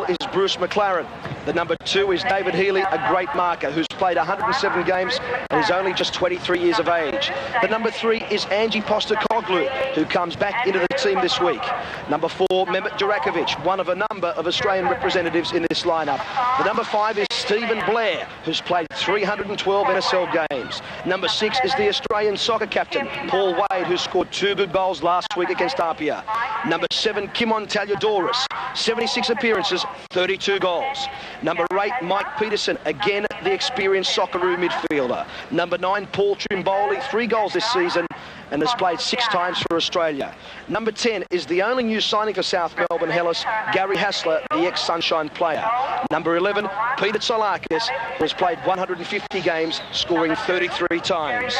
is Bruce MacLaren. The number 2 is David Healy, a great marker who's played 107 games and is only just 23 years of age. The number 3 is Angie Postecoglou, who comes back into the team this week. Number 4, Mehmet Durakovic, one of a number of Australian representatives in this lineup. The number 5 is Stephen Blair, who's played 312 NSL games. Number 6 is the Australian soccer captain, Paul Wade, who scored 2 good goals last week against Apia. Number 7, Kimon, 76 appearances, 32 goals. Number 8, Mike Petersen, again the experienced Socceroo midfielder. Number 9, Paul Trimboli, 3 goals this season and has played 6 times for Australia. Number 10 is the only new signing for South Melbourne Healis, Gerry Hasler, the ex-Sunshine player. Number 11, Peter Tsolakis, who has played 150 games, scoring 33 times.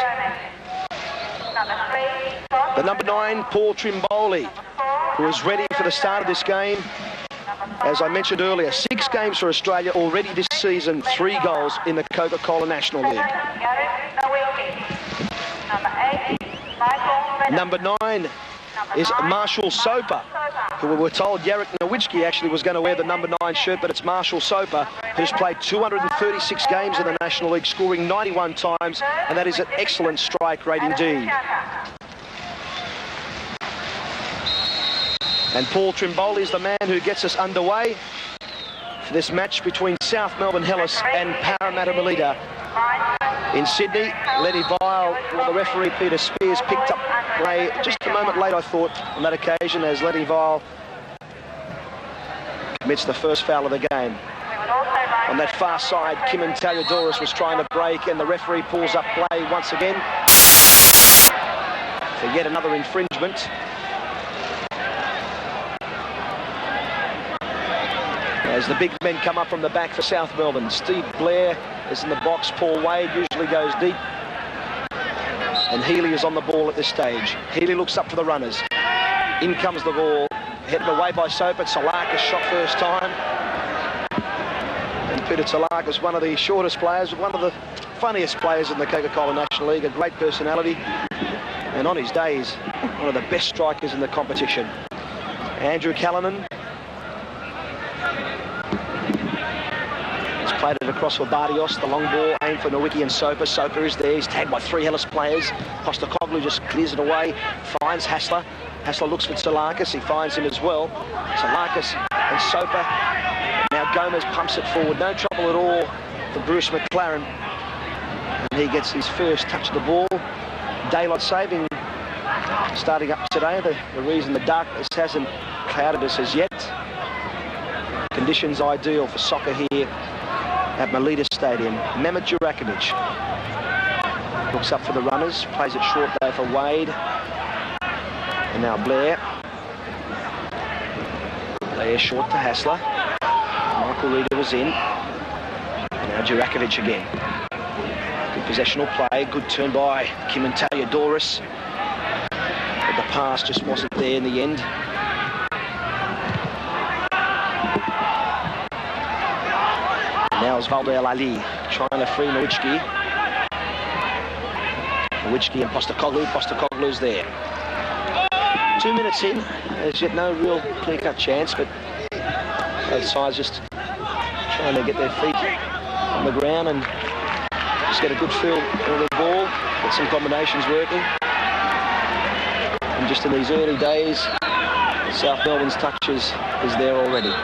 The number 9, Paul Trimboli, who is ready for the start of this game. As I mentioned earlier, 6 games for Australia already this season, 3 goals in the Coca-Cola National League. Number 9 is Marshall Soper, who we were told Yarek Nowicki actually was going to wear the number 9 shirt, but it's Marshall Soper, who's played 236 games in the National League, scoring 91 times, and that is an excellent strike rate indeed. And Paul Trimboli is the man who gets us underway for this match between South Melbourne Healis and Parramatta Melita. In Sydney, Lenny Vial, well, the referee Peter Spears picked up play just a moment late, I thought, on that occasion, as Lenny Vial commits the first foul of the game. On that far side, Kimon was trying to break, and the referee pulls up play once again for yet another infringement. As the big men come up from the back for South Melbourne, Steve Blair is in the box. Paul Wade usually goes deep. And Healy is on the ball at this stage. Healy looks up for the runners. In comes the ball. Headed away by Soper. Tsolakis shot first time. And Peter Tsolakis, one of the shortest players, one of the funniest players in the Coca-Cola National League. A great personality. And on his days, one of the best strikers in the competition. Andrew Callanan. Played it across for Barrios, the long ball aimed for Nowicki and Soper. Soper is there, he's tagged by 3 Healis players. Postecoglou just clears it away, finds Hasler. Hasler looks for Tsolakis, he finds him as well. Tsolakis and Soper. Now Gomez pumps it forward, no trouble at all for Bruce MacLaren. And he gets his first touch of the ball. Daylight saving starting up today. The reason the darkness hasn't clouded us as yet. Conditions ideal for soccer here at Melita Stadium. Mehmet Durakovic looks up for the runners, plays it short though for Wade. And now Blair. Blair short to Hasler. Reda was in. And now Durakovic again. Good possessional play, good turn by Kimon. But the pass just wasn't there in the end. Now Osvaldo ElAli trying to free Nowicki. Nowicki and Postecoglou. Postecoglou's there. 2 minutes in. There's yet no real clear-cut chance, but both sides just trying to get their feet on the ground and just get a good feel of the ball, get some combinations working. And just in these early days, South Melbourne's touch is there already.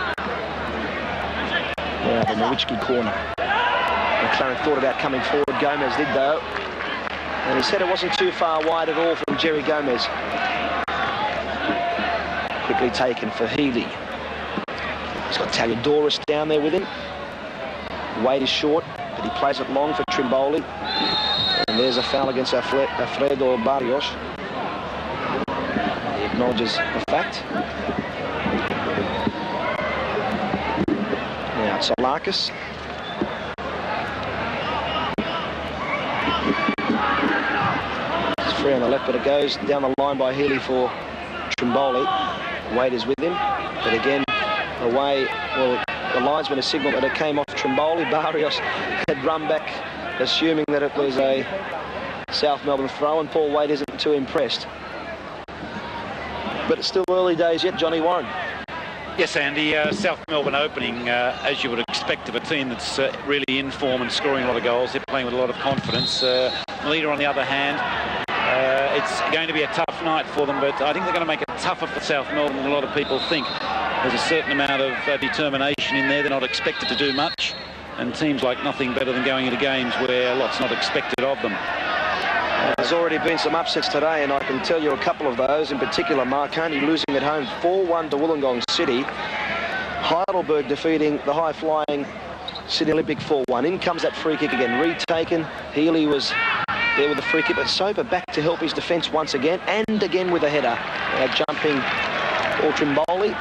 Now the Nowicki corner. MacLaren thought about coming forward. Gomez did though. And he said it wasn't too far wide at all from Gerry Gomez. Quickly taken for Healy. He's got Tsolakis down there with him. Wade is short, but he plays it long for Trimboli. And there's a foul against Alfredo Barrios. He acknowledges the fact. Now Tsolakis. It's free on the left, but it goes down the line by Healy for Trimboli. Wade is with him, but again, away. Well, the linesman has signalled that it came off Trimboli. Barrios had run back, assuming that it was a South Melbourne throw, and Paul Wade isn't too impressed. But it's still early days yet, Johnny Warren. Yes, Andy, South Melbourne opening, as you would expect of a team that's really in form and scoring a lot of goals. They're playing with a lot of confidence. Melita, on the other hand, it's going to be a tough night for them, but I think they're going to make it tougher for South Melbourne than a lot of people think. There's a certain amount of determination in there. They're not expected to do much, and teams like nothing better than going into games where a lot's not expected of them. There's already been some upsets today, and I can tell you a couple of those. In particular, Marconi losing at home 4-1 to Wollongong City. Heidelberg defeating the high-flying Sydney Olympic 4-1. In comes that free kick again, retaken. Healy was there with the free kick, but Soper back to help his defence once again, and again with a header. Jumping for Trimboli.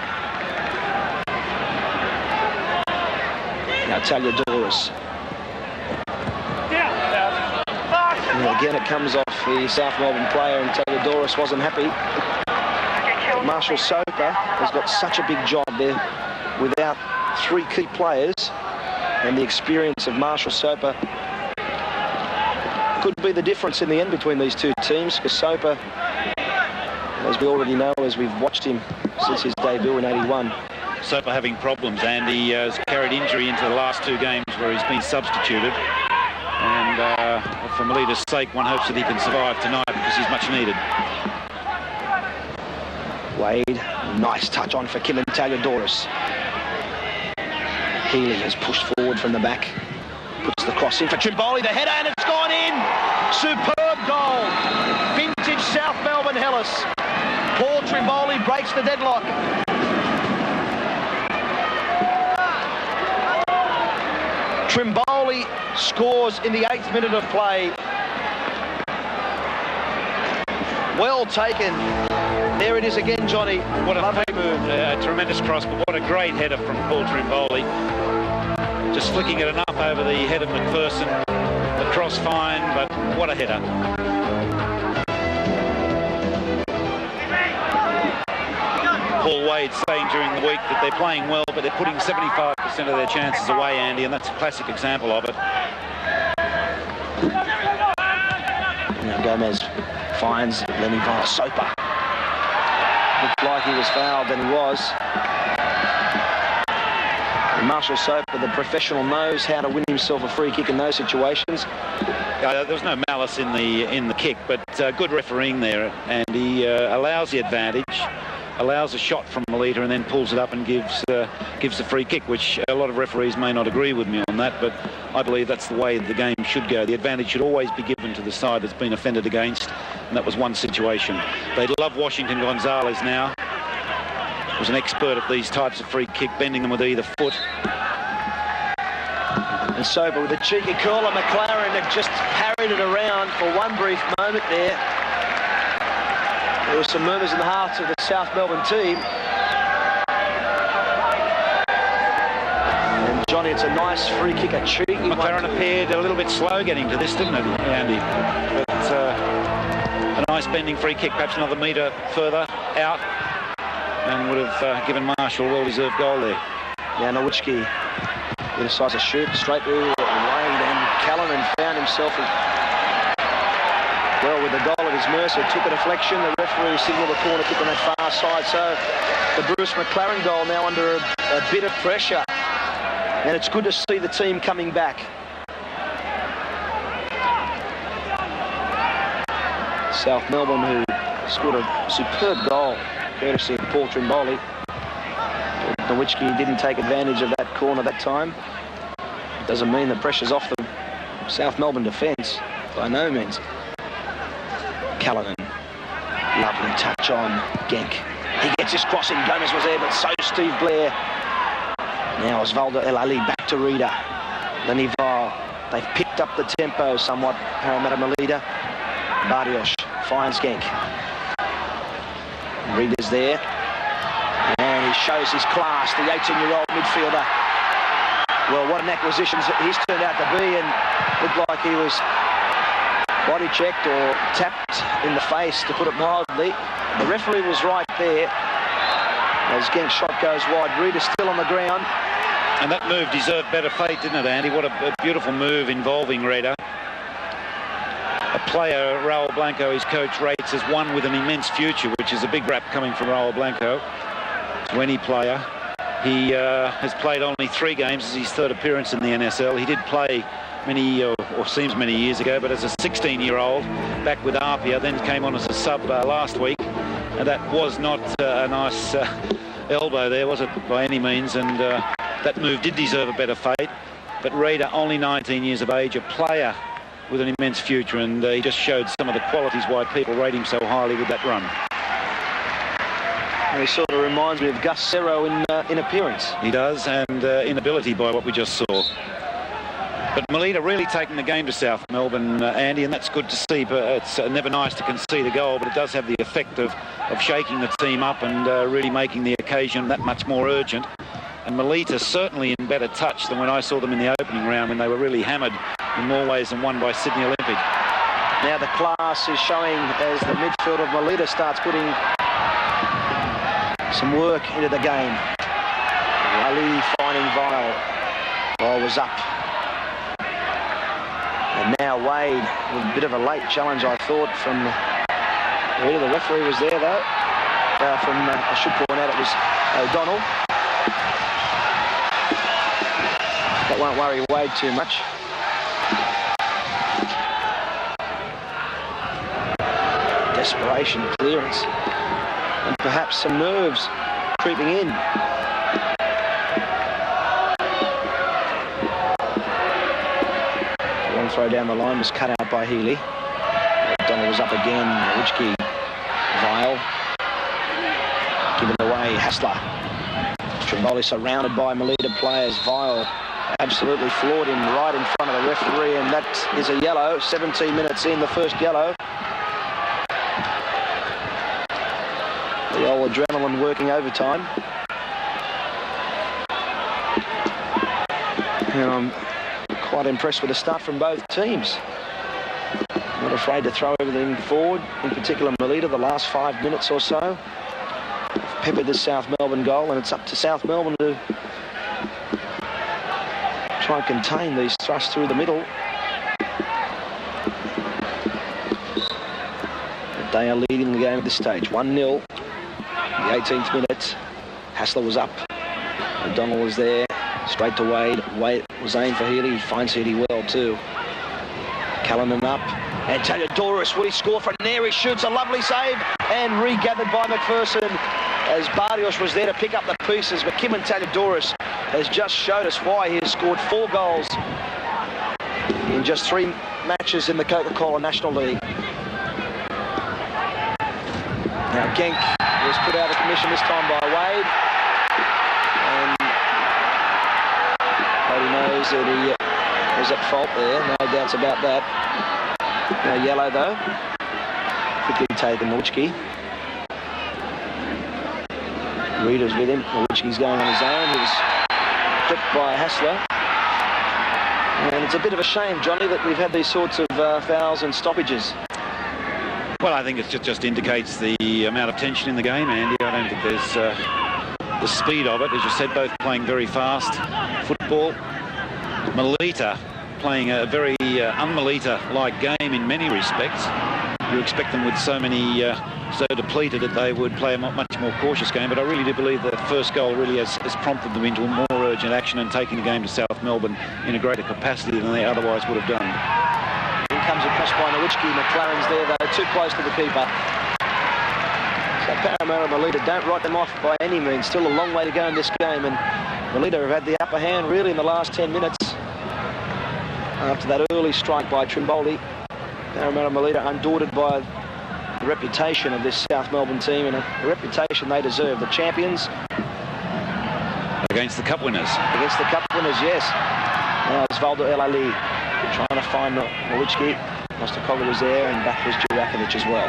Now Tsolakis. And again, it comes off the South Melbourne player, and Tsolakis wasn't happy. Marshall Soper has got such a big job there without three key players, and the experience of Marshall Soper could be the difference in the end between these two teams, because Soper, as we already know, as we've watched him since his debut in '81. Soper having problems, and he has carried injury into the last two games where he's been substituted. And for Melita's sake, one hopes that he can survive tonight because he's much needed. Wade, nice touch on for Kimon Tsolakis. Healy has pushed forward from the back. Puts the cross in for Trimboli, the header, and it's gone in! Superb goal! Vintage South Melbourne Hellas. Paul Trimboli breaks the deadlock. Trimboli scores in the 8th minute of play. Well taken. There it is again, Johnny. What a move. A tremendous cross, but what a great header from Paul Trimboli. Just flicking it enough over the head of McPherson. The cross fine, but what a header. Paul Wade saying during the week that they're playing well, but they're putting 75% of their chances away, Andy, and that's a classic example of it. Now Gomez finds Lenny Vial. Soper. Looked like he was fouled, and he was. And Marshall Soper, the professional, knows how to win himself a free kick in those situations. There was no malice in the kick, but good refereeing there, and he allows the advantage, allows a shot from Melita, and then pulls it up and gives the free kick, which a lot of referees may not agree with me on that, but I believe that's the way the game should go. The advantage should always be given to the side that's been offended against, and that was one situation. They love Washington Gonzalez now. Was an expert at these types of free kick, bending them with either foot. And Soper with a cheeky curler. MacLaren had just parried it around for one brief moment there. There were some murmurs in the hearts of the South Melbourne team. And Johnny, it's a nice free kick, a cheeky one. MacLaren appeared a little bit slow getting to this, didn't it, Andy? But a nice bending free kick, perhaps another metre further out, and would have given Marshall a well-deserved goal there. Yeah, Nowicki decides to shoot straight through Wade, and Callanan found himself well with the goal at his mercy. Took a deflection. The referee signalled the corner kick on that far side. So the Bruce MacLaren goal now under a bit of pressure, and it's good to see the team coming back. South Melbourne, who scored a superb goal courtesy of Paul Trimboli. Nowicki didn't take advantage of that corner that time. Doesn't mean the pressure's off the South Melbourne defence, by no means. Callanan, lovely touch on Genc. He gets his crossing. Gomez was there, but so Steve Blair. Now Osvaldo ElAli back to Reda. Lenny Vial. They've picked up the tempo somewhat. Parramatta Melita. Barrios finds Genc. Reda's there. And he shows his class, the 18-year-old midfielder. Well, what an acquisition he's turned out to be, and looked like he was body checked or tapped in the face, to put it mildly. The referee was right there. As Genc's shot goes wide, Reda's still on the ground. And that move deserved better fate, didn't it, Andy? What a beautiful move involving Reda. A player Raul Blanco, his coach, rates as one with an immense future, which is a big rap coming from Raul Blanco to any player. He has played only 3 games. This is his 3rd appearance in the NSL. He did play many, or seems many years ago, but as a 16-year-old, back with Apia, then came on as a sub last week. And that was not a nice elbow there, was it, by any means? And that move did deserve a better fate. But Reda, only 19 years of age, a player with an immense future, and he just showed some of the qualities why people rate him so highly with that run. And he sort of reminds me of Gus Serro in appearance. He does, and in ability by what we just saw. But Melita really taking the game to South Melbourne, Andy, and that's good to see. But it's never nice to concede a goal, but it does have the effect of shaking the team up and really making the occasion that much more urgent. And Melita certainly in better touch than when I saw them in the opening round, when they were really hammered in more ways than won by Sydney Olympic. Now the class is showing as the midfield of Melita starts putting some work into the game. ElAli finding Vial. Vial was up. And now Wade with a bit of a late challenge, I thought, from Reda. The referee was there, though. I should point out it was Donnell. That won't worry Wade too much. Desperation, clearance, and perhaps some nerves creeping in. Long throw down the line was cut out by Healy. Donnell was up again. Nowicki, Vial, given away. Hasler. Trimboli surrounded by Melita players. Vial absolutely floored him right in front of the referee, and that is a yellow. 17 minutes in, the first yellow. The old adrenaline working overtime. And I'm quite impressed with the start from both teams. Not afraid to throw everything forward, in particular Melita, the last 5 minutes or so. Peppered the South Melbourne goal, and it's up to South Melbourne to try and contain these thrusts through the middle. But they are leading the game at this stage, 1-0. The 18th minute, Hasler was up. Donnell was there, straight to Wade. Wade was aimed for Healy. He finds Healy well too. Callanan up. And Tsolakis, will he score from there? He shoots, a lovely save, and regathered by McPherson as Barrios was there to pick up the pieces. But Kimon Tsolakis has just showed us why he has scored 4 goals in just 3 matches in the Coca-Cola National League. Now Genc was put out of commission this time by Wade, and Cody knows that he was at fault there, no doubts about that. No yellow though. Quickly taken Nowicki. Reda's with him. Nowicki's going on his own. He was clipped by Hasler. And it's a bit of a shame, Johnny, that we've had these sorts of fouls and stoppages. Well, I think it just indicates the amount of tension in the game, Andy. I don't think there's the speed of it. As you said, both playing very fast football. Melita playing a very un-Melita-like game in many respects. You expect them with so many, so depleted that they would play a much more cautious game. But I really do believe that first goal really has prompted them into a more urgent action and taking the game to South Melbourne in a greater capacity than they otherwise would have done. Comes across by Nowicki. MacLaren's there though, too close to the keeper. So Parramatta Melita don't write them off by any means. Still a long way to go in this game, and Melita have had the upper hand really in the last 10 minutes. After that early strike by Trimboli, Parramatta Melita undaunted by the reputation of this South Melbourne team, and a reputation they deserve. The champions against the cup winners. Against the cup winners, yes. Now Osvaldo ElAli trying to find Nowicki. Postecoglou was there, and back was Durakovic as well.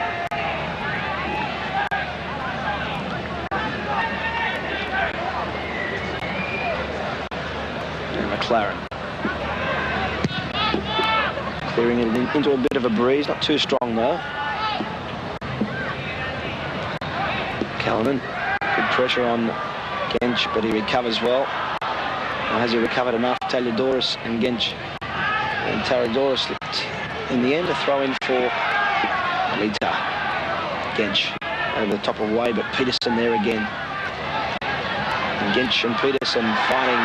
And MacLaren clearing it into a bit of a breeze, not too strong though. Callanan, good pressure on Genc, but he recovers well. Or has he recovered enough? Tsolakis and Genc. And Tsolakis slipped in the end, a throw in for Melita. Genc over the top of Wade, but Petersen there again. And Genc and Petersen fighting.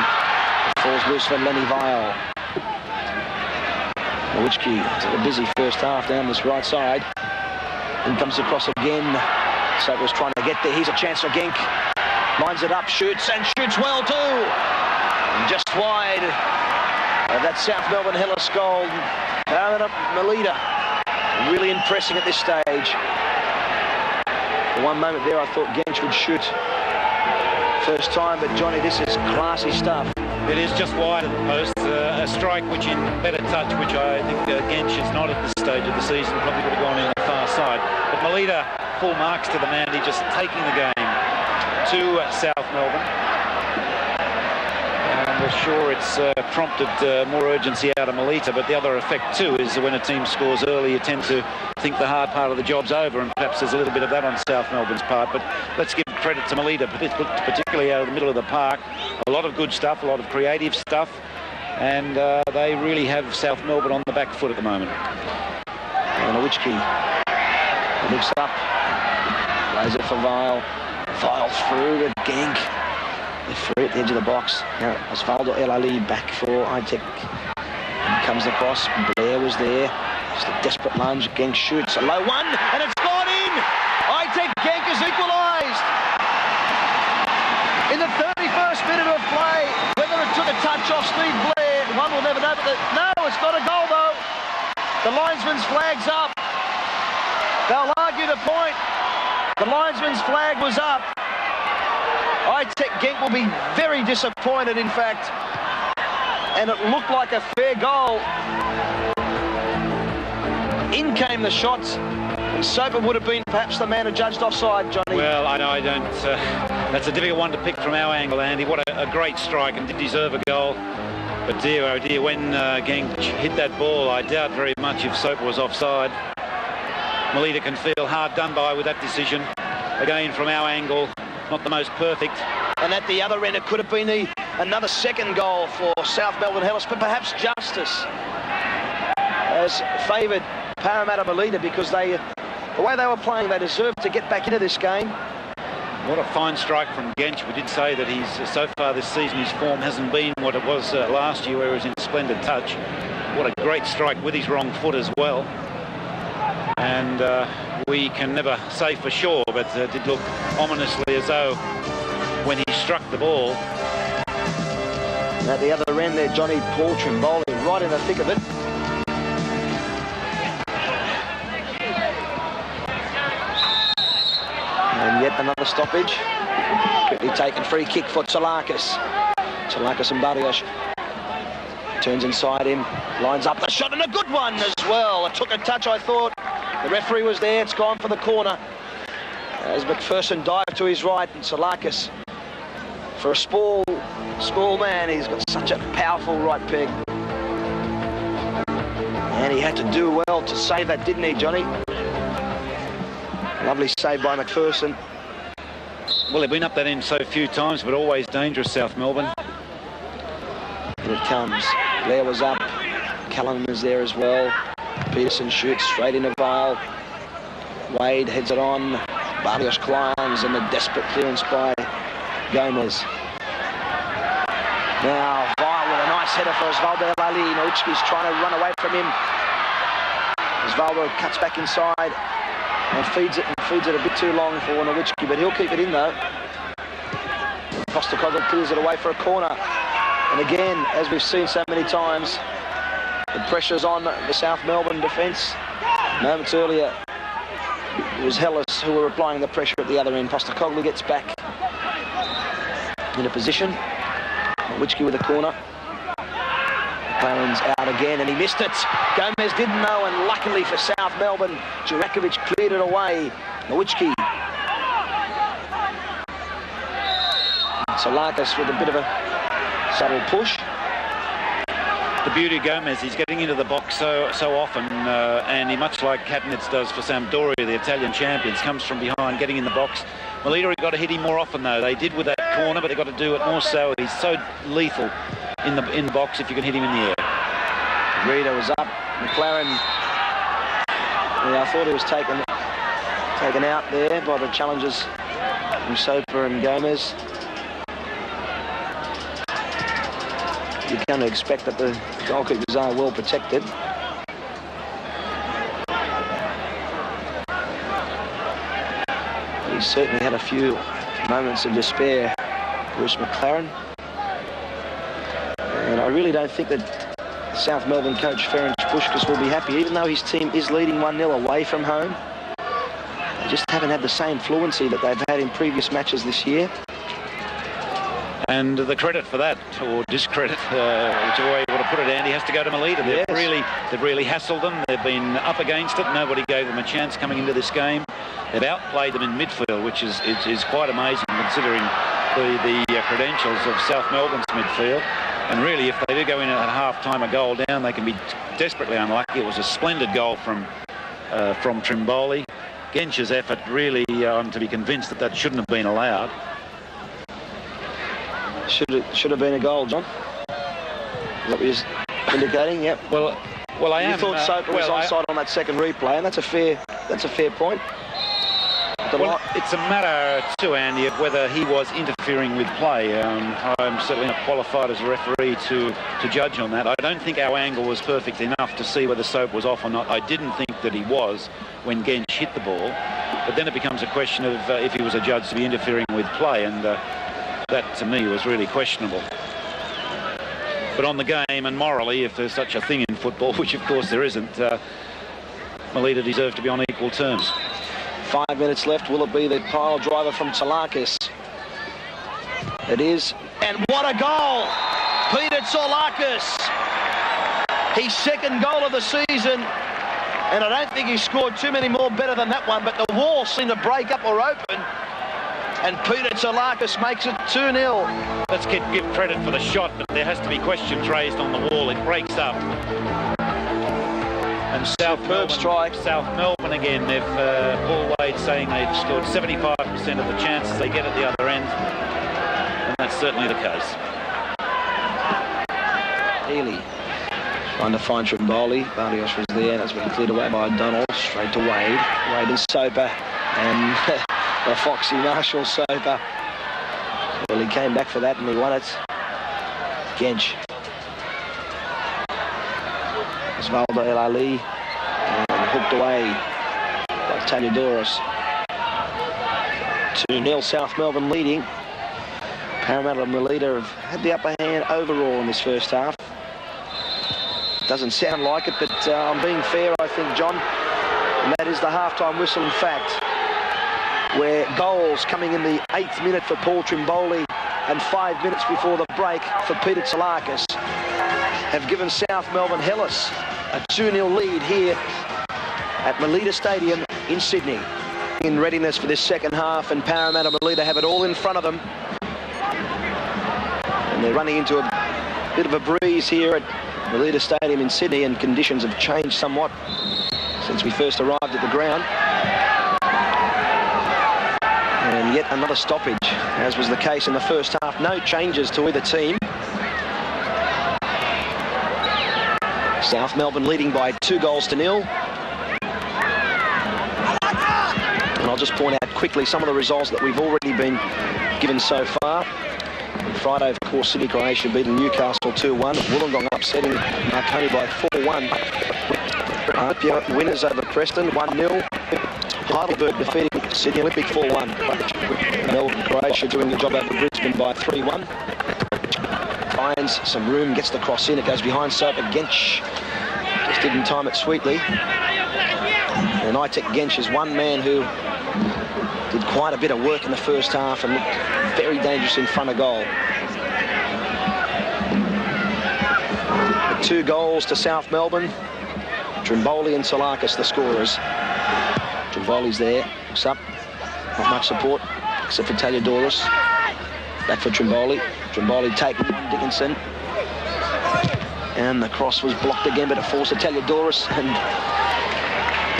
Falls loose for Lenny Vial. Nowicki had a busy first half down this right side. In comes across again. Soper's trying to get there. Here's a chance for Genc. Lines it up, shoots, and shoots well too. And just wide of that South Melbourne Hellas goal. Parramatta Melita really impressing at this stage. For one moment there I thought Genc would shoot first time, but Johnny, this is classy stuff. It is just wide of the post. A strike which in better touch, which I think Genc is not at this stage of the season, probably would have gone in the far side. But Melita, full marks to the man. He's just taking the game to South Melbourne. And we're sure it's prompted more urgency out of Melita, but the other effect too is when a team scores early, you tend to think the hard part of the job's over, and perhaps there's a little bit of that on South Melbourne's part. But let's give credit to Melita, particularly out of the middle of the park. A lot of good stuff, a lot of creative stuff, and they really have South Melbourne on the back foot at the moment. Nowicki looks up, lays it for Vial. Vial through to Genc. They're free at the edge of the box. Now Osvaldo ElAli back for Aytek. Comes across. Blair was there. Just a desperate lunge. Genc shoots. A low one, and it's gone in. Aytek, Genc has equalised. In the 31st minute of play, whether it took a touch off Steve Blair, one will never know. But no, it's not a goal though. The linesman's flag's up. They'll argue the point. The linesman's flag was up. Aytek Genc will be very disappointed, in fact. And it looked like a fair goal. In came the shots. And Soper would have been perhaps the man who judged offside, Johnny. Well, I don't... that's a difficult one to pick from our angle, Andy. What a great strike, and did deserve a goal. But dear, oh dear, when Genc hit that ball, I doubt very much if Soper was offside. Melita can feel hard done by with that decision. Again, from our angle, not the most perfect. And at the other end, it could have been another second goal for South Melbourne Hellas, but perhaps justice has favoured Parramatta Melita, because the way they were playing, they deserved to get back into this game. What a fine strike from Genc. We did say that he's so far this season his form hasn't been what it was last year, where he was in splendid touch. What a great strike with his wrong foot as well. And we can never say for sure, but it did look ominously as though when he struck the ball. And at the other end there, Johnny, Paul Trimboli right in the thick of it. And yet another stoppage. Quickly taken, free kick for Tsolakis. Tsolakis and Barrios. Turns inside him, lines up the shot, and a good one as well. It took a touch, I thought. The referee was there, it's gone for the corner. As McPherson dived to his right, and Tsolakis, for a small man, he's got such a powerful right peg. And he had to do well to save that, didn't he, Johnny? Lovely save by McPherson. Well, they've been up that end so few times, but always dangerous, South Melbourne. Here it comes. Blair was up. Callanan is there as well. Petersen shoots straight into Vial. Wade heads it on. Barrios climbs, and a desperate clearance by Gomez. Now Vial with a nice header for Osvaldo ElAli. Nowicki's trying to run away from him. Osvaldo cuts back inside and feeds it a bit too long for Nowicki, but he'll keep it in though. Postecoglou clears it away for a corner. And again, as we've seen so many times, the pressure's on the South Melbourne defence. Moments earlier, it was Hellas who were applying the pressure at the other end. Postecoglou gets back in a position. Nowicki with a corner. MacLaren's out again, and he missed it. Gomez didn't know, and luckily for South Melbourne, Durakovic cleared it away. Nowicki. Tsolakis with a bit of a subtle push. The beauty of Gomez, he's getting into the box so often, and he, much like Cabinets does for Sampdoria, the Italian champions, comes from behind, getting in the box. Melita got to hit him more often though. They did with that corner, but they've got to do it more so. He's so lethal in the box if you can hit him in the air. Reda was up. MacLaren, yeah, I thought he was taken out there by the challenges from Soper and Gomez. You can expect that the goalkeepers are well protected. He certainly had a few moments of despair, Bruce MacLaren. And I really don't think that South Melbourne coach Ferenc Puskas will be happy, even though his team is leading 1-0 away from home. They just haven't had the same fluency that they've had in previous matches this year. And the credit for that, or discredit, whichever way you want to put it, Andy, has to go to Melita. They've really hassled them. They've been up against it. Nobody gave them a chance coming into this game. They've outplayed them in midfield, which is quite amazing considering the credentials of South Melbourne's midfield. And really, if they do go in at half-time a goal down, they can be desperately unlucky. It was a splendid goal from Trimboli. Genc's effort, really, I'm to be convinced that shouldn't have been allowed. Should have been a goal, John. Is that what you're indicating? Yep. Well, I am. You thought Soper was onside on that second replay, and that's a fair point. Well, it's a matter too, Andy, of whether he was interfering with play. I'm certainly not qualified as a referee to judge on that. I don't think our angle was perfect enough to see whether Soper was off or not. I didn't think that he was when Genc hit the ball, but then it becomes a question of if he was adjudged to be interfering with play, and that to me was really questionable. But on the game and morally, if there's such a thing in football, which of course there isn't, Melita deserve to be on equal terms. 5 minutes left. Will it be the pile driver from Tsolakis? It is. And what a goal! Peter Tsolakis. His second goal of the season. And I don't think he scored too many more better than that one, but the wall seemed to break up or open. And Peter Tsolakis makes it 2-0. Let's give credit for the shot, but there has to be questions raised on the wall. It breaks up. And South Melbourne again, they've Paul Wade saying they've scored 75% of the chances they get at the other end, and that's certainly the case. Healy trying to find Trimboli. Barrios was there, and that's been cleared away by Donnell. Straight to Wade. Wade and Soper, and the foxy Marshall Soper. Well, he came back for that and he won it. Genc. Osvaldo ElAli, and hooked away by Tsolakis. 2-0 South Melbourne leading. Parramatta Melita have had the upper hand overall in this first half. Doesn't sound like it, but I'm being fair, I think, John. And that is the half-time whistle, in fact, where goals coming in the 8th minute for Paul Trimboli and 5 minutes before the break for Peter Tsolakis have given South Melbourne Hellas a 2-0 lead here at Melita Stadium in Sydney. In readiness for this second half, and Parramatta Melita have it all in front of them. And they're running into a bit of a breeze here at Melita Stadium in Sydney, and conditions have changed somewhat since we first arrived at the ground. And yet another stoppage, as was the case in the first half. No changes to either team. South Melbourne leading by 2-0. And I'll just point out quickly some of the results that we've already been given so far. On Friday, of course, Sydney Croatia beating Newcastle 2-1. Wollongong upsetting Marconi by 4-1. Apia winners over Preston 1-0. Heidelberg defeating Sydney Olympic 4-1. Melbourne Croatia doing the job over Brisbane by 3-1. Finds some room, gets the cross in, it goes behind Soper. Genc just didn't time it sweetly. And Aytek Genc is one man who did quite a bit of work in the first half and looked very dangerous in front of goal. 2 goals to South Melbourne. Trimboli and Tsolakis the scorers. Trimboli's there, looks up, not much support except for Tsolakis. Back for Trimboli. Trimboli taking on Dickenson. And the cross was blocked again, but it falls to Tsolakis. And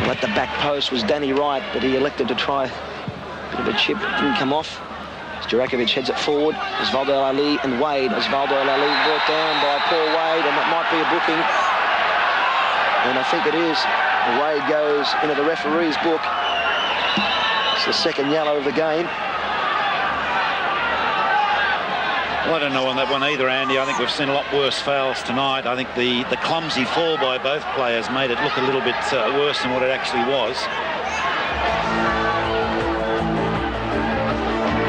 at the back post was Danny Wright, but he elected to try a bit of a chip. Didn't come off. Durakovic heads it forward. Osvaldo ElAli and Wade. Osvaldo ElAli brought down by Paul Wade, and that might be a booking. And I think it is. Wade goes into the referee's book. It's the second yellow of the game. Well, I don't know on that one either, Andy. I think we've seen a lot worse fouls tonight. I think the clumsy fall by both players made it look a little bit worse than what it actually was.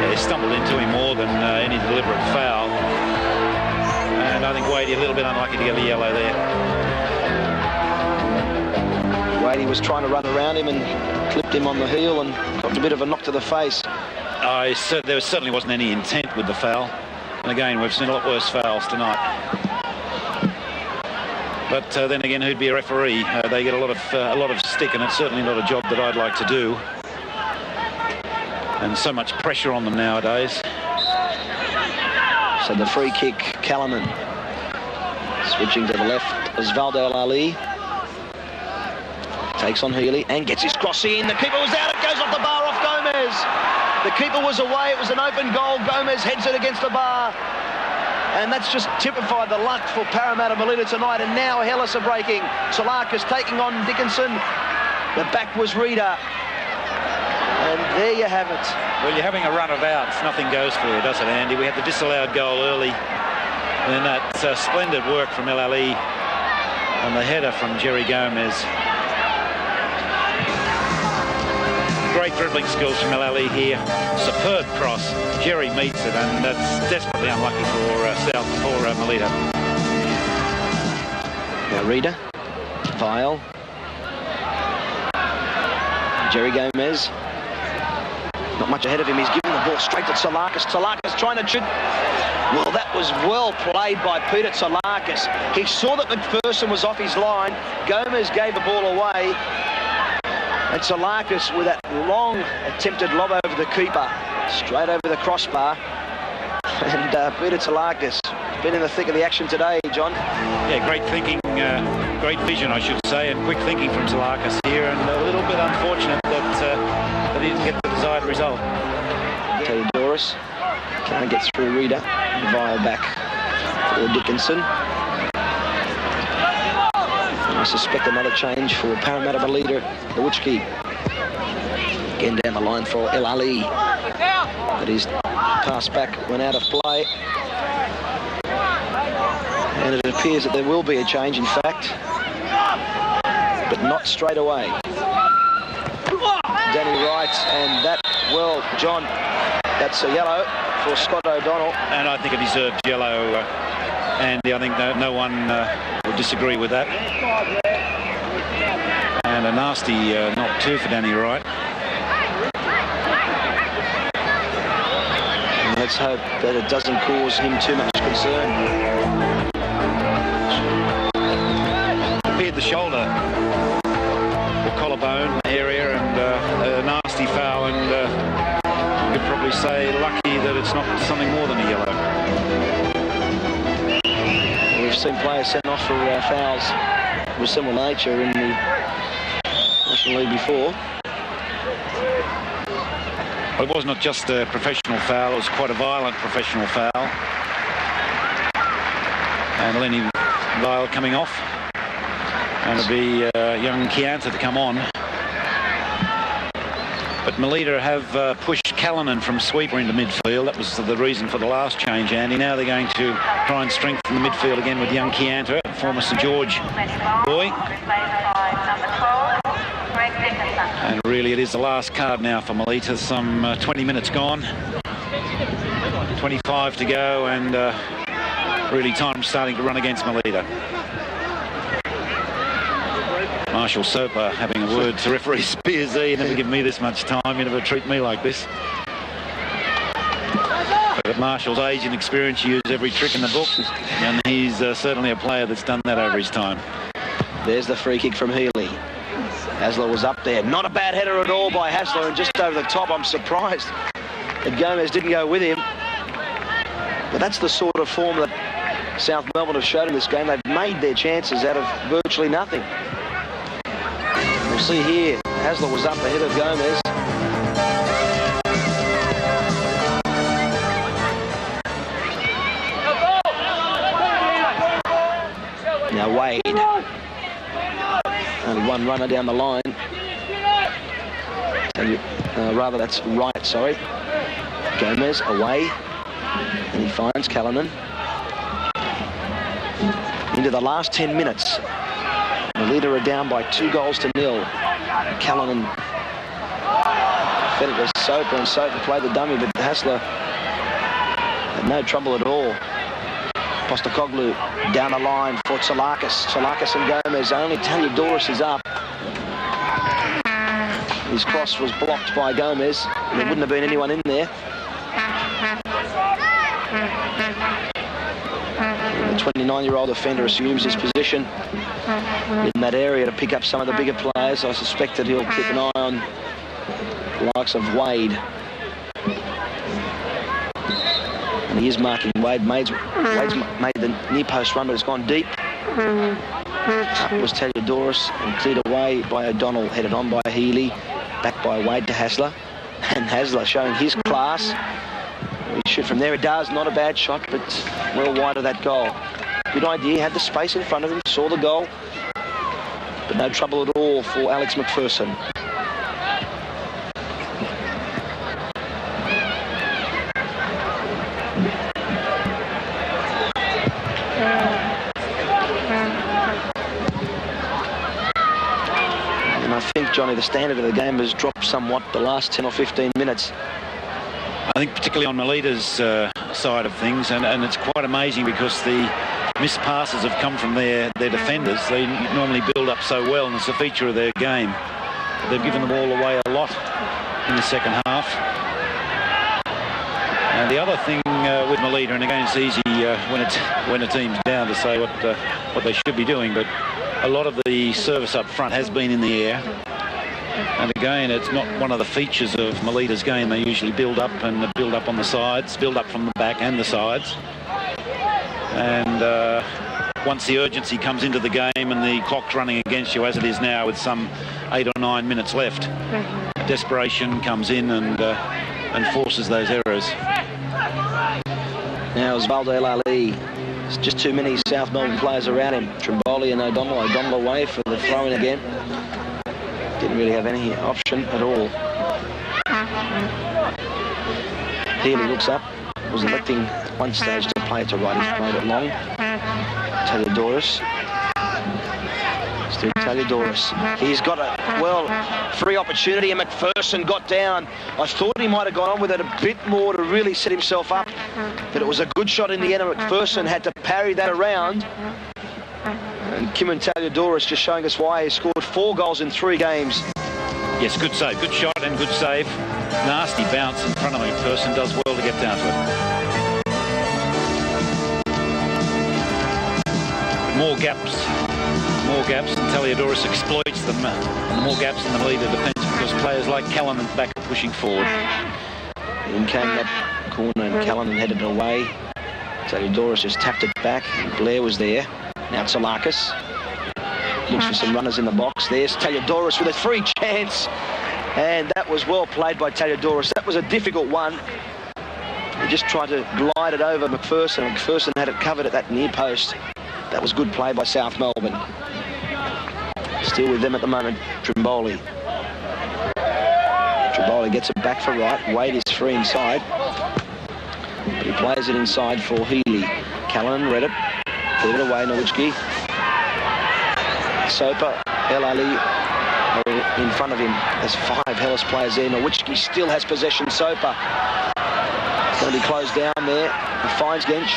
Yeah, they stumbled into him more than any deliberate foul. And I think Wadey a little bit unlucky to get a yellow there. Wadey was trying to run around him and clipped him on the heel and got a bit of a knock to the face. There certainly wasn't any intent with the foul. And again, we've seen a lot worse fouls tonight. But then again, who'd be a referee? They get a lot of stick, and it's certainly not a job that I'd like to do. And so much pressure on them nowadays. So the free kick, Callanan. Switching to the left, Osvaldo ElAli. Takes on Healy and gets his cross in. The keeper was out. It goes off the bar off Gomez. The keeper was away. It was an open goal. Gomez heads it against the bar. And that's just typified the luck for Parramatta Melita tonight. And now Hellas are breaking. Tsolakis taking on Dickenson. The back was Reda. And there you have it. Well, you're having a run of outs. Nothing goes for you, does it, Andy? We had the disallowed goal early. And then that splendid work from ElAli and the header from Gerry Gomez. Great dribbling skills from ElAli here. Superb cross. Gerry meets it, and that's desperately unlucky for Melita. Now Reda, Vial, Gerry Gomez. Not much ahead of him. He's giving the ball straight to Tsolakis. Tsolakis trying to shoot. Well, that was well played by Peter Tsolakis. He saw that McPherson was off his line. Gomez gave the ball away. And Tsolakis with that long attempted lob over the keeper, straight over the crossbar. And Peter Tsolakis been in the thick of the action today, John. Yeah, great thinking, great vision, I should say, and quick thinking from Tsolakis here, and a little bit unfortunate that he didn't get the desired result. Doris can't get through Reda. Vial back for Dickenson. I suspect another change for Parramatta Melita, Nowicki. Again down the line for ElAli. But his pass back went out of play. And it appears that there will be a change, in fact. But not straight away. Danny Wright, and that, well, John, that's a yellow for Scott O'Donnell. And I think a deserved yellow, Andy. I think no one would disagree with that. And a nasty knock too for Danny Wright. And let's hope that it doesn't cause him too much concern. Appeared the shoulder or collarbone area, and a nasty foul, and you could probably say lucky that it's not something more than a yellow. We've seen players sent off for fouls of a similar nature in the National League before. Well, it was not just a professional foul, it was quite a violent professional foul. And Lenny Vial coming off. And it'll be young Ciantar to come on. But Melita have pushed Callanan from sweeper into midfield. That was the reason for the last change, Andy. Now they're going to try and strengthen the midfield again with young Ciantar, former St George boy. And really it is the last card now for Melita. Some 20 minutes gone. 25 to go, and really time starting to run against Melita. Marshall Soper having a word to referee Spears. You never give me this much time, you never treat me like this. But at Marshall's age and experience, you use every trick in the book, and he's certainly a player that's done that over his time. There's the free kick from Healy. Hasler was up there. Not a bad header at all by Hasler, and just over the top. I'm surprised that Gomez didn't go with him. But that's the sort of form that South Melbourne have shown in this game. They've made their chances out of virtually nothing. We'll see here, Hasler was up ahead of Gomez. Now Wade. Only one runner down the line. Rather, that's Wright, sorry. Gomez away. And he finds Callanan. Into the last 10 minutes. Melita are down by 2-0. Callanan fed it to Soper, and Soper played the dummy, but Hasler had no trouble at all. Postecoglou down the line for Tsolakis. Tsolakis and Gomez. Only Tsolakis is up. His cross was blocked by Gomez. There wouldn't have been anyone in there. The 29-year-old offender assumes his position in that area to pick up some of the bigger players. I suspect that he'll keep an eye on the likes of Wade. And he is marking Wade. Wade's made the near post run, but it's gone deep. Up was Tsolakis and cleared away by O'Donnell, headed on by Healy, back by Wade to Hasler. And Hasler showing his class. He shoot from there. It does. Not a bad shot, but well wide of that goal. Good idea. Had the space in front of him. Saw the goal. But no trouble at all for Alex McPherson. And I think, Johnny, the standard of the game has dropped somewhat the last 10 or 15 minutes. I think particularly on Melita's side of things, and it's quite amazing because the missed passes have come from their defenders. They normally build up so well, and it's a feature of their game. They've given the ball away a lot in the second half. And the other thing with Melita, and again it's easy when a team's down to say what they should be doing, but a lot of the service up front has been in the air. And again, it's not one of the features of Melita's game. They usually build up and build up on the sides, build up from the back and the sides. And once the urgency comes into the game and the clock's running against you, as it is now with some 8 or 9 minutes left, desperation comes in and forces those errors. Now Osvaldo ElAli. There's just too many South Melbourne players around him. Trimboli and O'Donnell. O'Donnell away for the throw-in again. Didn't really have any option at all. Healy looks up. Was electing at one stage to play it to right. He's played it long. Tsolakis. Still Tsolakis. He's got a, free opportunity, and McPherson got down. I thought he might have gone on with it a bit more to really set himself up. But it was a good shot in the end, and McPherson had to parry that around. And Kimon Tsolakis just showing us why he scored 4 goals in 3 games. Yes, good save. Good shot and good save. Nasty bounce in front of McPherson. Does well to get down to it. More gaps, and Tsolakis exploits them. And the more gaps in the Melita defence because players like Callanan back pushing forward. In came that corner and Callanan headed away. Tsolakis just tapped it back. And Blair was there. Now Tsolakis looks for some runners in the box. There's Tsolakis with a free chance. And that was well played by Tsolakis. That was a difficult one. He just tried to glide it over McPherson. McPherson had it covered at that near post. That was good play by South Melbourne. Still with them at the moment, Trimboli. Trimboli gets it back for right. Wade is free inside. But he plays it inside for Healy. Callanan read it. Put it away, Nowicki. Soper, ElAli are in front of him. There's 5 Hellas players there. Nowicki still has possession. Soper going to be closed down there. He finds Genc.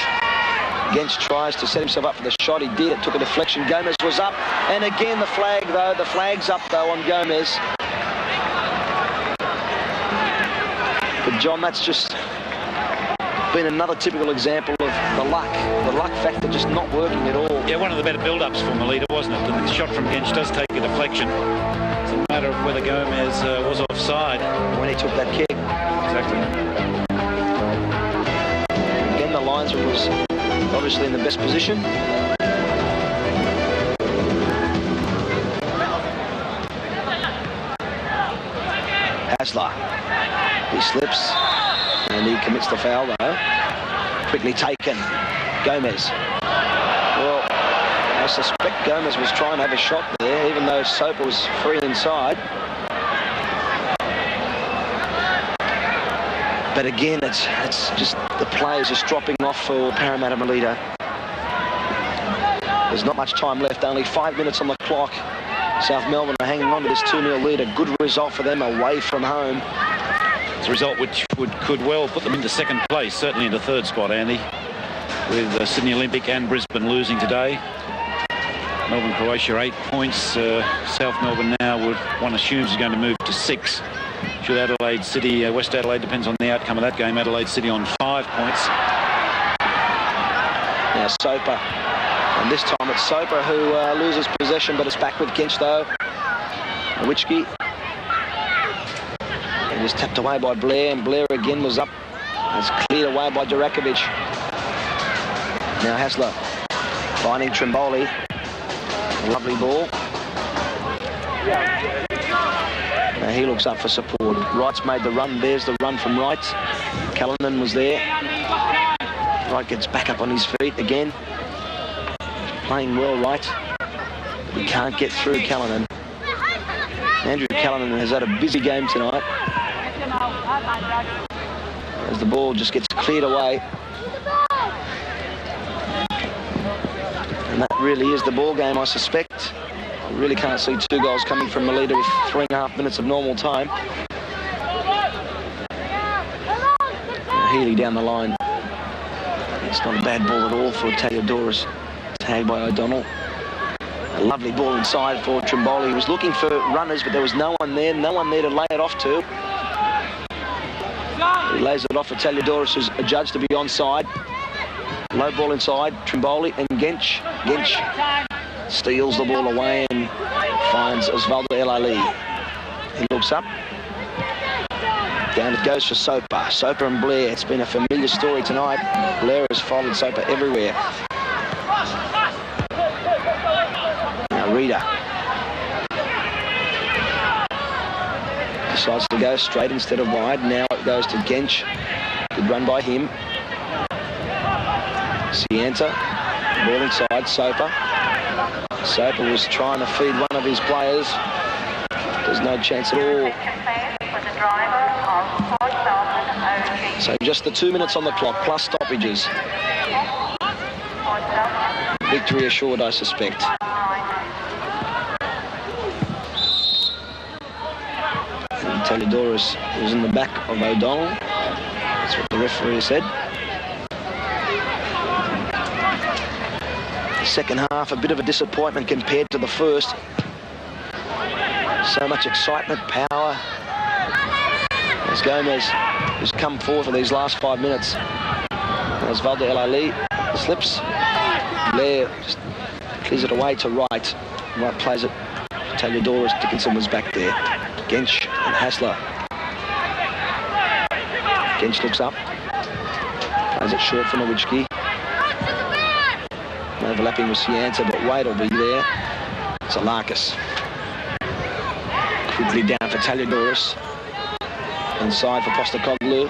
Genc tries to set himself up for the shot. He did. It took a deflection. Gomez was up. And again the flag, though. The flag's up, though, on Gomez. But, John, that's just been another typical example of the luck factor just not working at all. Yeah, one of the better build-ups for Melita, wasn't it? The shot from Genc does take a deflection. It's a matter of whether Gomez was offside when he took that kick. Exactly. Again, the linesman was obviously in the best position. Hasler. He slips. And he commits the foul, though. Quickly taken. Gomez. Well, I suspect Gomez was trying to have a shot there, even though Soper was free inside. But again, it's just the players just dropping off for Parramatta Melita. There's not much time left, only 5 minutes on the clock. South Melbourne are hanging on to this 2-0 lead. A good result for them away from home. It's a result which could well put them into second place, certainly into third spot, Andy, with Sydney Olympic and Brisbane losing today. Melbourne, Croatia 8 points. South Melbourne now, one assumes, is going to move to 6. Should Adelaide City, West Adelaide, depends on the outcome of that game. Adelaide City on 5 points. Now Soper. And this time it's Soper who loses possession, but it's back with Genc though. Nowicki. And was tapped away by Blair, and Blair again was up. It's cleared away by Durakovic. Now Hasler finding Trimboli. Lovely ball. Now he looks up for support. Wright's made the run. There's the run from Wright. Callanan was there. Wright gets back up on his feet again. Playing well, Wright. But he can't get through Callanan. Andrew Callanan has had a busy game tonight. As the ball just gets cleared away. And that really is the ball game, I suspect. You really can't see 2 goals coming from Melita with 3.5 minutes of normal time. Healy down the line. It's not a bad ball at all for Tsolakis. Tagged by Donnell. A lovely ball inside for Trimboli. He was looking for runners, but there was no one there to lay it off to. He lays it off for Tsolakis, who's adjudged to be onside. Low ball inside, Trimboli and Genc. Genc steals the ball away and finds Osvaldo ElAli. He looks up. Down it goes for Soper. Soper and Blair. It's been a familiar story tonight. Blair has followed Soper everywhere. Now Reda decides to go straight instead of wide. Now it goes to Genc. Good run by him. Ciantar, ball inside, Soper. Soper was trying to feed one of his players. There's no chance at all. So just the 2 minutes on the clock, plus stoppages. Victory assured, I suspect. And Tsolakis was in the back of O'Donnell. That's what the referee said. Second half, a bit of a disappointment compared to the first. So much excitement, power. As Gomez, who's come forward for these last 5 minutes. Osvaldo ElAli slips. Blair just clears it away to Wright. Wright plays it. Tsolakis, Dickenson was back there. Genc and Hasler. Genc looks up. Plays it short for Nowicki. Overlapping with Ciantar, but Wade will be there. Tsolakis. Quickly down for Tsolakis. Inside for Postecoglou.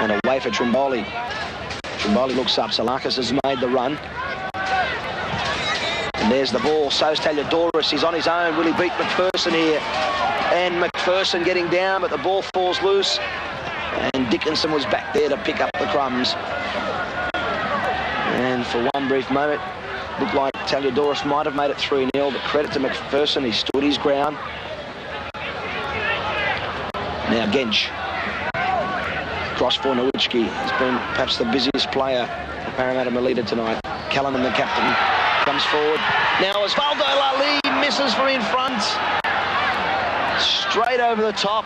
And away for Trimboli. Trimboli looks up. Tsolakis has made the run. And there's the ball. So's Tsolakis. He's on his own. Will he beat McPherson here? And McPherson getting down, but the ball falls loose. And Dickenson was back there to pick up the crumbs. And for one brief moment, looked like Tsolakis might have made it 3-0, but credit to McPherson, he stood his ground. Now Genc. Cross for Nowicki. He's been perhaps the busiest player for Parramatta Melita tonight. Callanan, the captain, comes forward. Now Osvaldo ElAli misses from in front. Straight over the top.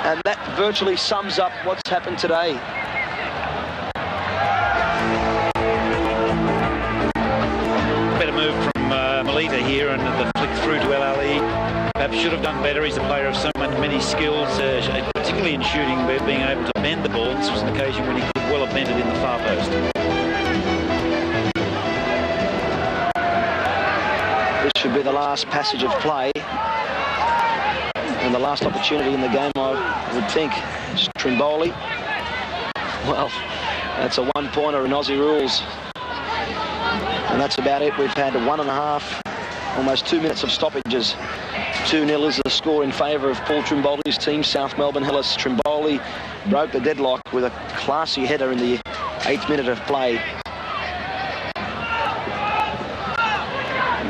And that virtually sums up what's happened today. Move from Melita here, and the flick through to ElAli. Perhaps should have done better. He's a player of so many skills, particularly in shooting, being able to bend the ball. This was an occasion when he could well have bent it in the far post. This should be the last passage of play and the last opportunity in the game, I would think. It's Trimboli. Well, that's a one-pointer in Aussie rules. And that's about it. We've had 1.5, almost 2 minutes of stoppages. 2-0 is the score in favour of Paul Trimboli's team, South Melbourne Hellas. Trimboli broke the deadlock with a classy header in the 8th minute of play.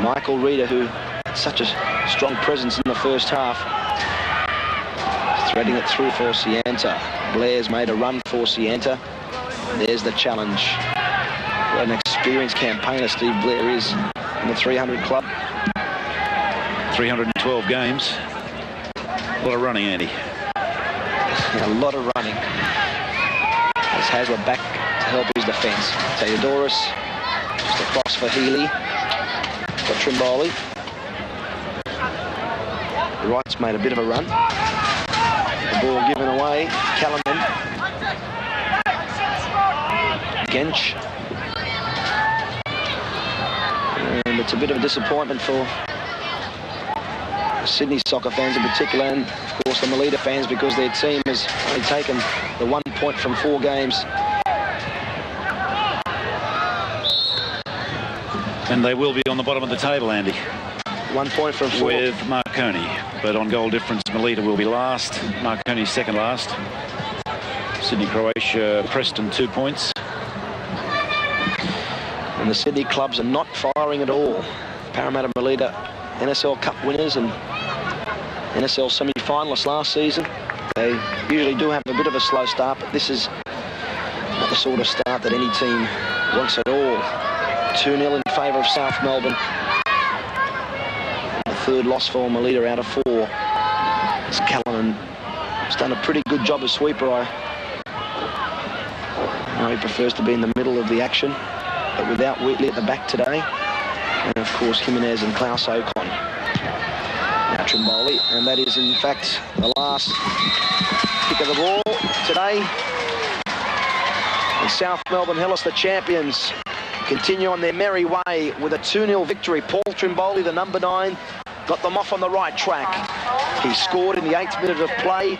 Michael Reda, who had such a strong presence in the first half, threading it through for Ciantar. Blair's made a run for Ciantar. There's the challenge. What an experienced campaigner Steve Blair is in the 300 club. 312 games. A lot of running, Andy. A lot of running. As Hasler back to help his defence. Theodoros just across for Healy. For Trimboli. Wright's made a bit of a run. The ball given away. Callanan. Genc. And it's a bit of a disappointment for Sydney soccer fans in particular, and of course the Melita fans, because their team has only taken the 1 point from 4 games. And they will be on the bottom of the table, Andy. 1 point from 4. With Marconi, but on goal difference, Melita will be last. Marconi's second last. Sydney, Croatia, Preston 2 points. And the Sydney clubs are not firing at all. Parramatta Melita, NSL Cup winners and NSL semi-finalists last season. They usually do have a bit of a slow start, but this is not the sort of start that any team wants at all. 2-0 in favour of South Melbourne. The third loss for Melita out of 4. As Callanan has done a pretty good job as sweeper. I know he prefers to be in the middle of the action, but without Wheatley at the back today. And of course Jimenez and Klaus Ocon. Now Trimboli, and that is in fact the last kick of the ball today. And South Melbourne Hellas, the champions, continue on their merry way with a 2-0 victory. Paul Trimboli, the number 9, got them off on the right track. He scored in the 8th minute of play.